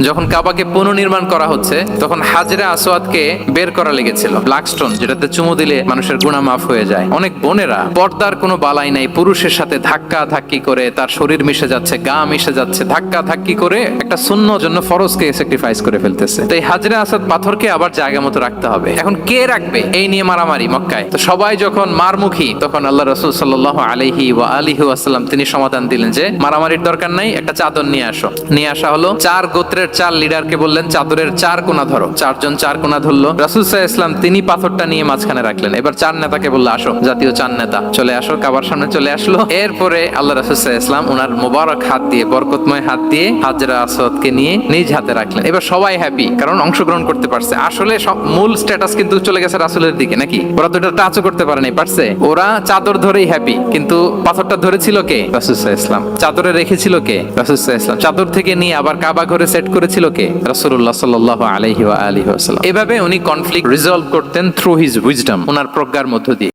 যখন কাবাকে পুনর্নির্মাণ করা হচ্ছে তখন হাজরে আসওয়াদকে বের করা লেগেছিল। ব্ল্যাক স্টোন, যেটাতে চুমু দিলে মানুষের গুনাহ মাফ হয়ে যায়। অনেক বোনেরা পর্দার কোনো বালাই নাই, পুরুষের সাথে ধাক্কা ধাক্কি করে তার শরীর মিশে যাচ্ছে, গা মিশে যাচ্ছে, ধাক্কা ধাক্কি করে একটা সুন্নহর জন্য ফরজকে স্যাক্রিফাইস করে ফেলতেছে। তো এই হাজরে আসওয়াদ পাথরকে আবার জায়গা মতো রাখতে হবে। এখন কে রাখবে এই নিয়ে মারামারি মক্কায়। তো সবাই যখন মারমুখী, তখন আল্লাহ রাসূল সাল্লাল্লাহু আলাইহি ওয়া আলিহি ওয়াসাল্লাম তিনি সমাধান দিলেন যে মারামারির দরকার নাই, একটা চাদর নিয়ে আসো। নিয়ে আসা হলো। 4 গোত্রের 4 লিডারকে বললেন চাদরের 4 কোণা ধরো। 4 জন 4 কোণা ধরলো। রাসূল সাল্লাল্লাহু আলাইহি ওয়াসাল্লাম তিনি পাথরটা নিয়ে মাঝখানে রাখলেন। এবার 4 নেতাকে বললো আসো, জাতীয় 4 নেতা চলে আসো, কাবার সামনে চলে আসলো। এরপরে আল্লাহ রাসূল সাল্লাল্লাহু আলাইহি ওয়াসাল্লাম ওনার মোবারক হাত দিয়ে, বরকতময় হাত দিয়ে হাজরা আসওয়াদকে নিয়ে নিজ হাতে রাখলেন। এবার সবাই হ্যাপি, কারণ অংশগ্রহণ করতে পারছে। আসলে মূল স্ট্যাটাস কিন্তু চলে গেছে রাসূলের দিকে, নাকি? ওরা তো এটা টাচও করতে পারে নাই, পারছে? ওরা চাদর ধরেই হ্যাপি, কিন্তু পাথরটা ধরেছিল কে? রাসূল সাল্লাল্লাহু আলাইহি ওয়াসাল্লাম। চাদরে রেখেছিল কে? রাসূল সাল্লাল্লাহু আলাইহি ওয়াসাল্লাম। চাদর থেকে নিয়ে আবার কাবা ঘরে সেট করেছিল কে? রাসূলুল্লাহ সাল্লাল্লাহু আলাইহি ওয়া আলিহি ওয়াসাল্লাম। এভাবে উনি কনফ্লিক্ট রিজলভ করতেন থ্রু হিজ উইজডম, ওনার প্রজ্ঞার মধ্য দিয়ে।